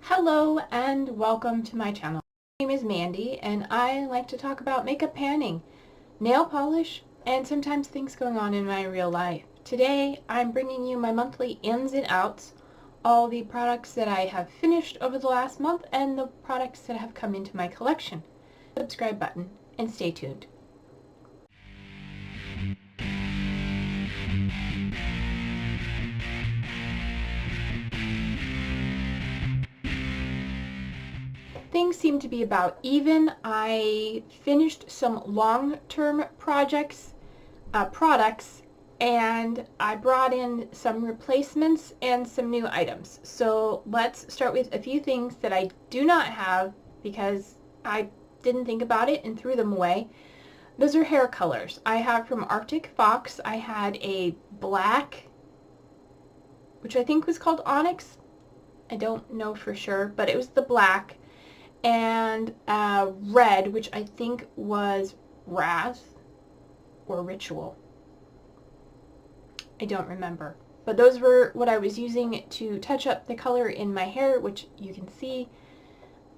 Hello and welcome to my channel. My name is Mandy and I like to talk about makeup panning, nail polish, and sometimes things going on in my real life. Today I'm bringing you my monthly ins and outs, all the products that I have finished over the last month and the products that have come into my collection. Subscribe button and stay tuned. Things seem to be about even. I finished some long-term products, and I brought in some replacements and some new items. So let's start with a few things that I do not have because I didn't think about it and threw them away. Those are hair colors. I have from Arctic Fox, I had a black, which I think was called Onyx. I don't know for sure, but it was the black, and red, which I think was Wrath or Ritual. I don't remember. But those were what I was using to touch up the color in my hair, which you can see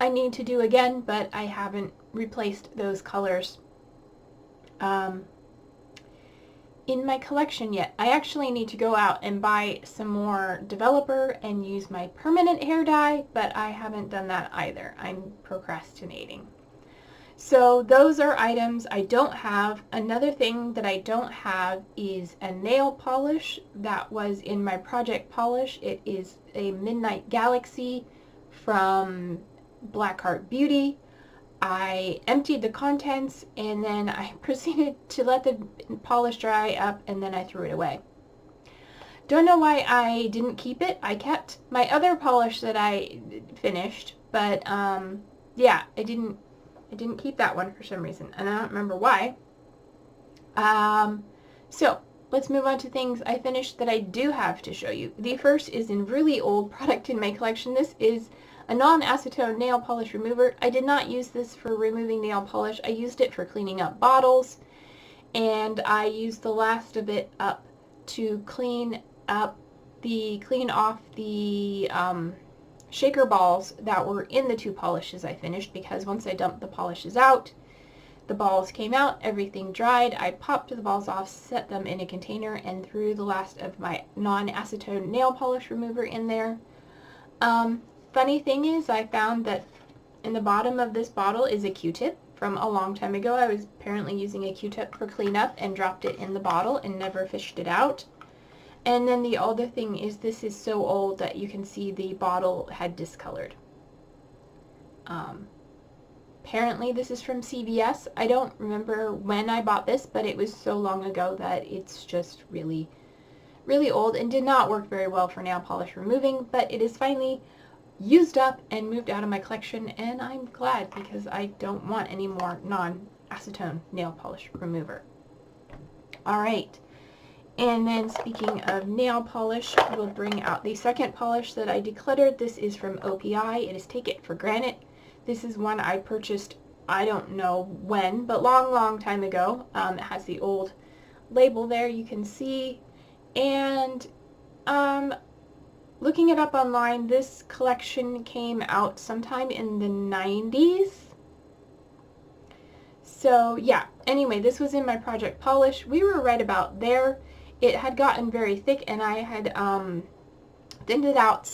I need to do again, but I haven't replaced those colors in my collection yet. I actually need to go out and buy some more developer and use my permanent hair dye, but I haven't done that either. I'm procrastinating. So those are items I don't have. Another thing that I don't have is a nail polish that was in my project polish. It is a Midnight Galaxy from Blackheart Beauty. I emptied the contents and then I proceeded to let the polish dry up and then I threw it away. Don't know why I didn't keep it. I kept my other polish that I finished, but yeah, I didn't keep that one for some reason and I don't remember why. So let's move on to things I finished that I do have to show you. The first is a really old product in my collection. This is a non-acetone nail polish remover. I did not use this for removing nail polish. I used it for cleaning up bottles, and I used the last of it up to clean off the shaker balls that were in the two polishes I finished, because once I dumped the polishes out, the balls came out, everything dried. I popped the balls off, set them in a container, and threw the last of my non-acetone nail polish remover in there. Funny thing is, I found that in the bottom of this bottle is a Q-tip from a long time ago. I was apparently using a Q-tip for cleanup and dropped it in the bottle and never fished it out. And then the other thing is, this is so old that you can see the bottle had discolored. Apparently this is from CVS. I don't remember when I bought this, but it was so long ago that it's just really, really old and did not work very well for nail polish removing, but it is finally used up and moved out of my collection, and I'm glad because I don't want any more non-acetone nail polish remover. Alright, and then speaking of nail polish, we'll bring out the second polish that I decluttered. This is from OPI. It is Take It for Granted. This is one I purchased, I don't know when, but long time ago. It has the old label there, you can see, and looking it up online, this collection came out sometime in the 90s. So yeah, anyway, this was in my project polish. We were right about there. It had gotten very thick and I had thinned it out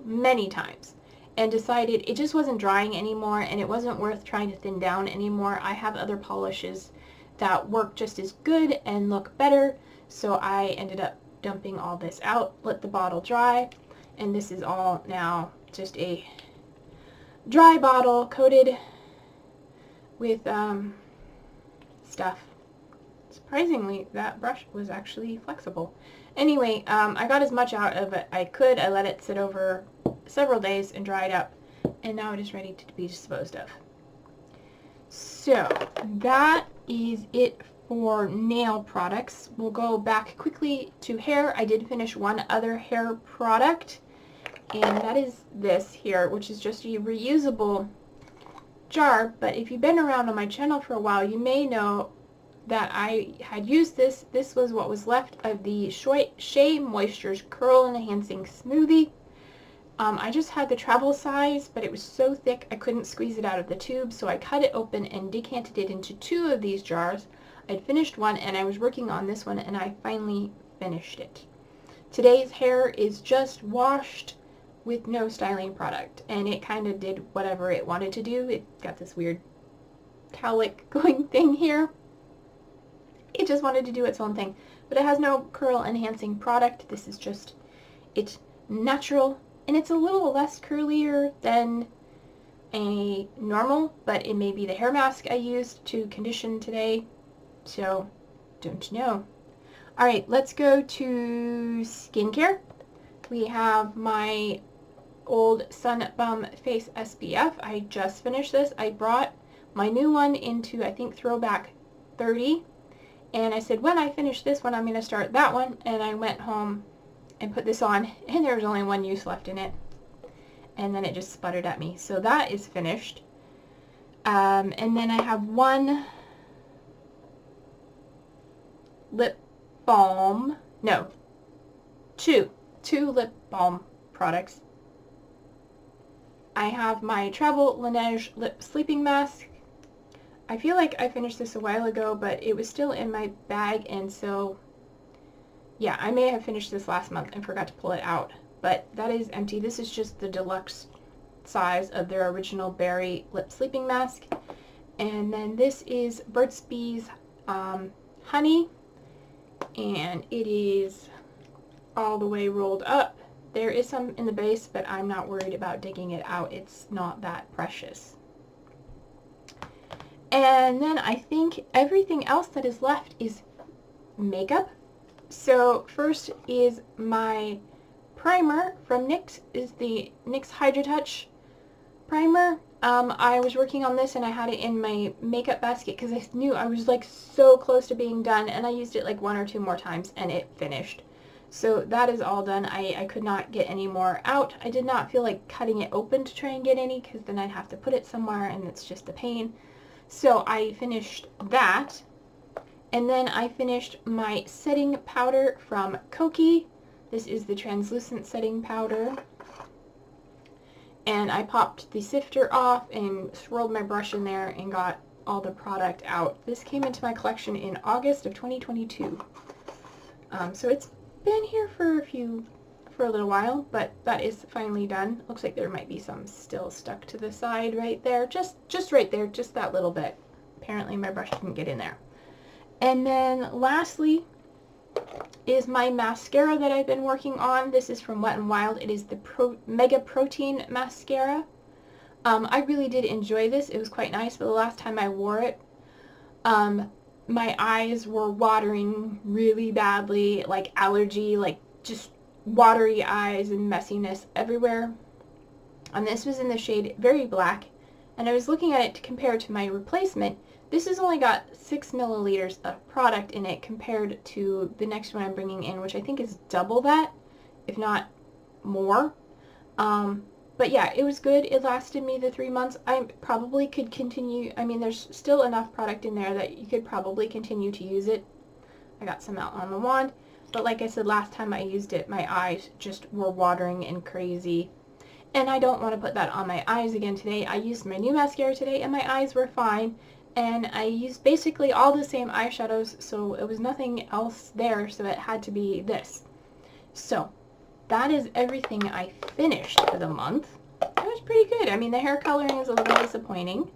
many times and decided it just wasn't drying anymore and it wasn't worth trying to thin down anymore. I have other polishes that work just as good and look better, so I ended up dumping all this out, let the bottle dry, and this is all now just a dry bottle coated with stuff. Surprisingly, that brush was actually flexible. Anyway, I got as much out of it I could. I let it sit over several days and dried up, and now it is ready to be disposed of. So that is it for nail products. We'll go back quickly to hair. I did finish one other hair product, and that is this here, which is just a reusable jar. But if you've been around on my channel for a while, you may know that I had used this. This was what was left of the Shea Moisture's Curl Enhancing Smoothie. I just had the travel size, but it was so thick I couldn't squeeze it out of the tube, so I cut it open and decanted it into 2 of these jars. I'd finished one and I was working on this one and I finally finished it. Today's hair is just washed with no styling product, and it kind of did whatever it wanted to do. It got this weird cowlick going thing here. It just wanted to do its own thing, but it has no curl enhancing product. This is just it natural, and it's a little less curlier than a normal, but it may be the hair mask I used to condition today, so don't know. Alright, let's go to skincare. We have my old Sun Bum Face SPF. I just finished this. I brought my new one into, I think, Throwback 30, and I said, when I finish this one, I'm going to start that one, and I went home and put this on, and there was only one use left in it, and then it just sputtered at me. So that is finished. And then I have one lip balm, no, two lip balm products. I have my Travel Laneige lip sleeping mask. I feel like I finished this a while ago, but it was still in my bag, and so yeah, I may have finished this last month and forgot to pull it out, but that is empty. This is just the deluxe size of their original berry lip sleeping mask. And then this is Burt's Bees honey, and it is all the way rolled up. There is some in the base, but I'm not worried about digging it out. It's not that precious. And then I think everything else that is left is makeup. So first is my primer from NYX, is the NYX Hydra Touch primer. I was working on this and I had it in my makeup basket because I knew I was like so close to being done, and I used it like 1 or 2 more times and it finished. So that is all done. I could not get any more out. I did not feel like cutting it open to try and get any, because then I'd have to put it somewhere and it's just a pain. So I finished that. And then I finished my setting powder from Koki. This is the translucent setting powder. And I popped the sifter off and swirled my brush in there and got all the product out. This came into my collection in August of 2022. So it's been here for a little while, but that is finally done. Looks like there might be some still stuck to the side right there. Just right there, just that little bit. Apparently my brush didn't get in there. And then lastly is my mascara that I've been working on. This is from Wet n Wild. It is the Mega Protein Mascara. I really did enjoy this. It was quite nice, but the last time I wore it, my eyes were watering really badly, like allergy, like just watery eyes and messiness everywhere. And this was in the shade Very Black, and I was looking at it to compare to my replacement. This has only got 6 milliliters of product in it compared to the next one I'm bringing in, which I think is double that, if not more. But yeah, it was good. It lasted me the 3 months. I probably could continue. I mean, there's still enough product in there that you could probably continue to use it. I got some out on the wand. But like I said, last time I used it, my eyes just were watering and crazy. And I don't want to put that on my eyes again today. I used my new mascara today and my eyes were fine. And I used basically all the same eyeshadows, so it was nothing else there, so it had to be this. So that is everything I finished for the month. It was pretty good. I mean, the hair coloring is a little disappointing.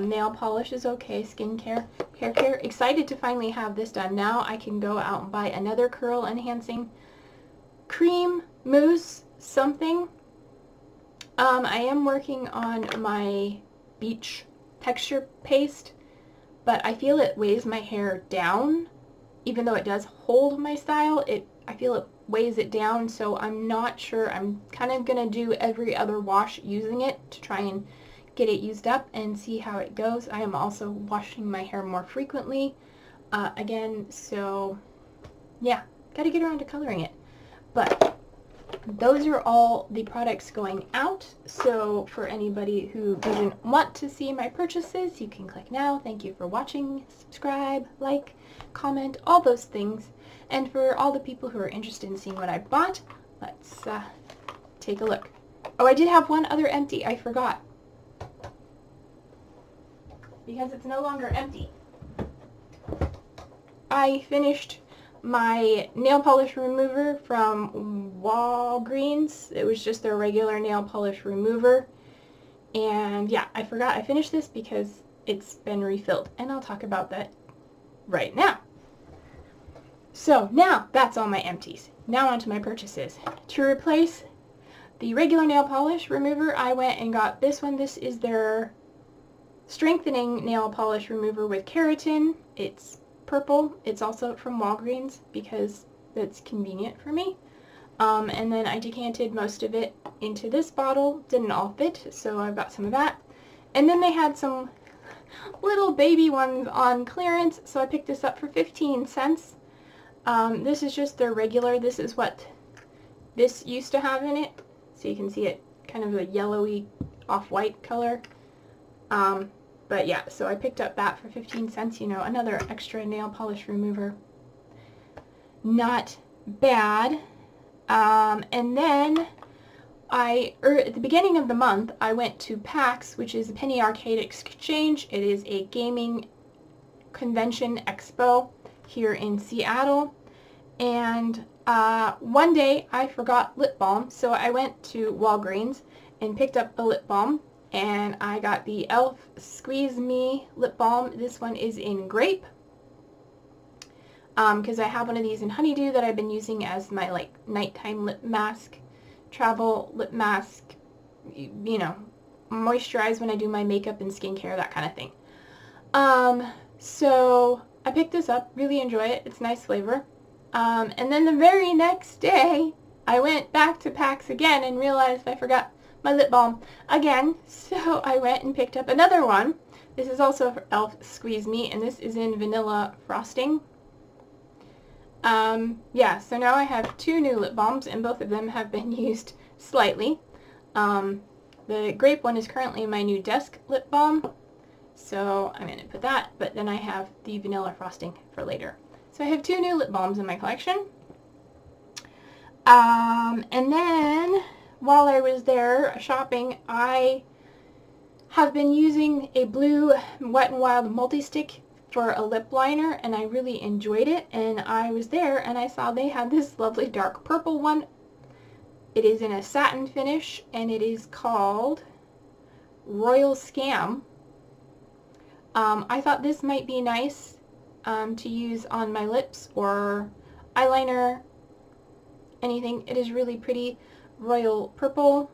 Nail polish is okay. Skincare, hair care. Excited to finally have this done. Now I can go out and buy another curl enhancing cream, mousse, something. I am working on my beach texture paste, but I feel it weighs my hair down. Even though it does hold my style, I feel it weighs it down, so I'm not sure. I'm kind of going to do every other wash using it to try and get it used up and see how it goes. I am also washing my hair more frequently again, so yeah, got to get around to coloring it. But those are all the products going out, so for anybody who doesn't want to see my purchases, you can click now. Thank you for watching, subscribe, like, comment, all those things. And for all the people who are interested in seeing what I bought, let's take a look. Oh, I did have one other empty. I forgot. Because it's no longer empty. I finished my nail polish remover from Walgreens. It was just their regular nail polish remover. And yeah, I forgot I finished this because it's been refilled. And I'll talk about that right now. So now that's all my empties. Now on to my purchases. To replace the regular nail polish remover, I went and got this one. This is their strengthening nail polish remover with keratin. It's purple. It's also from Walgreens because that's convenient for me. And then I decanted most of it into this bottle. Didn't all fit, so I've got some of that. And then they had some little baby ones on clearance, so I picked this up for 15 cents. This is just their regular. This is what this used to have in it. So you can see it kind of a yellowy off-white color. But yeah, so I picked up that for 15 cents, you know, another extra nail polish remover. Not bad. And then at the beginning of the month, I went to PAX, which is a Penny Arcade Exchange. It is a gaming convention expo here in Seattle. And one day I forgot lip balm, so I went to Walgreens and picked up a lip balm. And I got the e.l.f. Squeeze Me lip balm. This one is in grape. Because I have one of these in honeydew that I've been using as my like nighttime lip mask, travel lip mask, you know, moisturize when I do my makeup and skincare, that kind of thing. So I picked this up, really enjoy it. It's nice flavor. And then the very next day, I went back to PAX again and realized I forgot my lip balm again, so I went and picked up another one. This is also for e.l.f. Squeeze Me, and this is in vanilla frosting. Yeah, so now I have 2 new lip balms, and both of them have been used slightly. The grape one is currently my new desk lip balm, so I'm going to put that, but then I have the vanilla frosting for later. So I have 2 new lip balms in my collection. And then while I was there shopping, I have been using a blue Wet n Wild multi-stick for a lip liner, and I really enjoyed it. And I was there and I saw they had this lovely dark purple one. It is in a satin finish, and it is called Royal Scam. I thought this might be nice to use on my lips or eyeliner, anything. It is really pretty royal purple.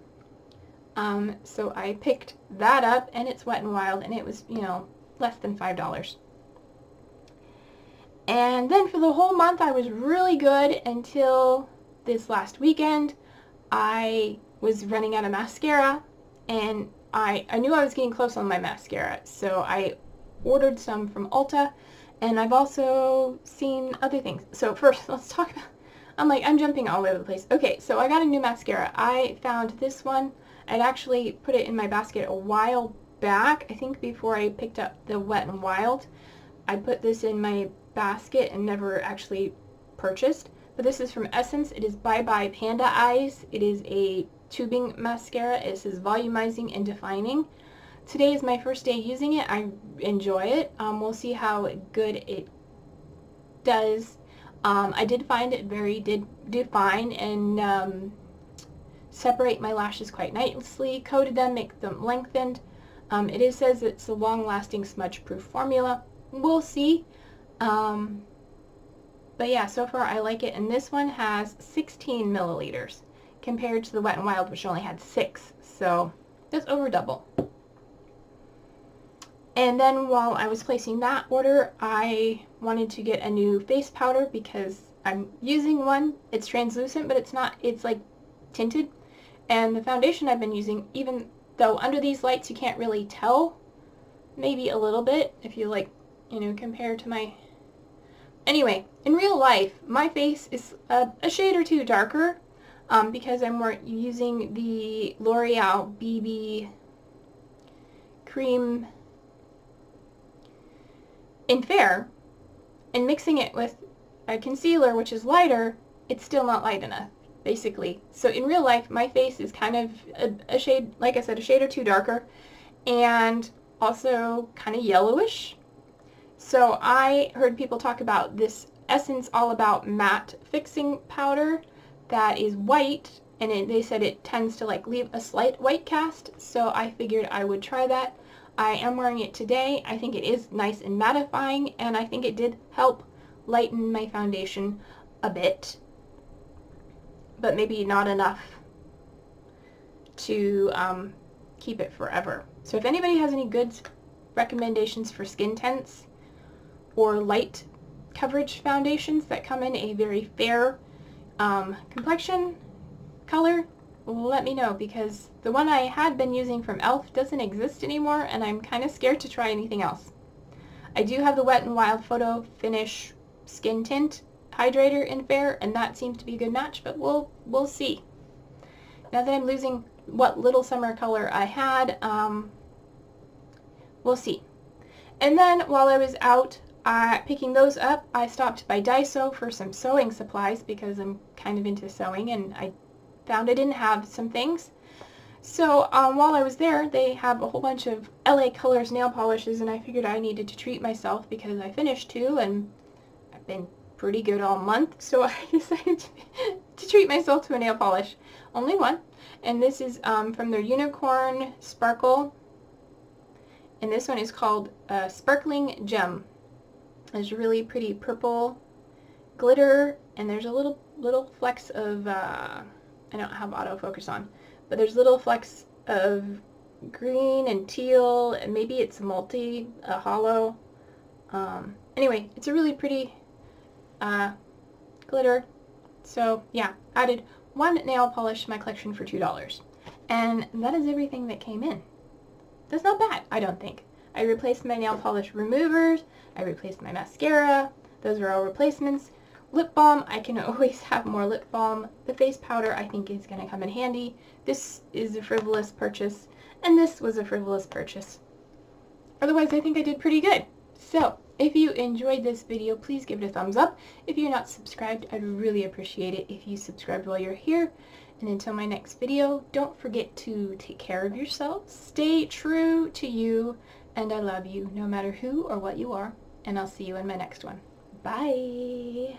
So I picked that up, and it's Wet n Wild, and it was, you know, less than $5. And then for the whole month I was really good until this last weekend. I was running out of mascara, and I knew I was getting close on my mascara, so I ordered some from Ulta, and I've also seen other things. So first, let's talk about, I'm jumping all over the place. Okay, so I got a new mascara. I found this one. I'd actually put it in my basket a while back, I think before I picked up the Wet n Wild. I put this in my basket and never actually purchased. But this is from Essence. It is Bye Bye Panda Eyes. It is a tubing mascara. It says volumizing and defining. Today is my first day using it. I enjoy it. We'll see how good it does. I did find it did define and separate my lashes quite nicely. Coated them, make them lengthened. It says it's a long-lasting smudge-proof formula. We'll see. But yeah, so far I like it, and this one has 16 milliliters compared to the Wet n Wild, which only had 6, so that's over double. And then while I was placing that order, I wanted to get a new face powder because I'm using one. It's translucent, but it's not, it's like tinted. And the foundation I've been using, even though under these lights you can't really tell, maybe a little bit, if you like, you know, compare to my... Anyway, in real life, my face is a shade or 2 darker because I'm using the L'Oreal BB cream in Fair, and mixing it with a concealer, which is lighter. It's still not light enough. basically. So in real life, my face is kind of a shade, like I said, a shade or two darker, and also kind of yellowish. So I heard people talk about this Essence All About Matte Fixing Powder that is white, and they said it tends to like leave a slight white cast, so I figured I would try that. I am wearing it today. I think it is nice and mattifying, and I think it did help lighten my foundation a bit, but maybe not enough to keep it forever. So if anybody has any good recommendations for skin tints or light coverage foundations that come in a very fair complexion color, let me know, because the one I had been using from e.l.f. doesn't exist anymore, and I'm kind of scared to try anything else. I do have the Wet n Wild Photo Finish Skin Tint Hydrator in Fair, and that seems to be a good match, but we'll see. Now that I'm losing what little summer color I had, we'll see. And then while I was out picking those up, I stopped by Daiso for some sewing supplies because I'm kind of into sewing, and I found I didn't have some things. So while I was there, they have a whole bunch of LA Colors nail polishes, and I figured I needed to treat myself because I finished 2 and I've been pretty good all month, so I decided to treat myself to a nail polish. Only one, and this is from their Unicorn Sparkle, and this one is called Sparkling Gem. There's a really pretty purple glitter, and there's a little flecks of I don't have autofocus on, but there's little flecks of green and teal, and maybe it's hollow. Anyway, it's a really pretty glitter. So yeah, added 1 nail polish to my collection for $2. And that is everything that came in. That's not bad, I don't think. I replaced my nail polish removers, I replaced my mascara, those are all replacements. Lip balm, I can always have more lip balm. The face powder I think is going to come in handy. This is a frivolous purchase, and this was a frivolous purchase. Otherwise, I think I did pretty good. So, if you enjoyed this video, please give it a thumbs up. If you're not subscribed, I'd really appreciate it if you subscribed while you're here. And until my next video, don't forget to take care of yourself, stay true to you, and I love you no matter who or what you are. And I'll see you in my next one. Bye!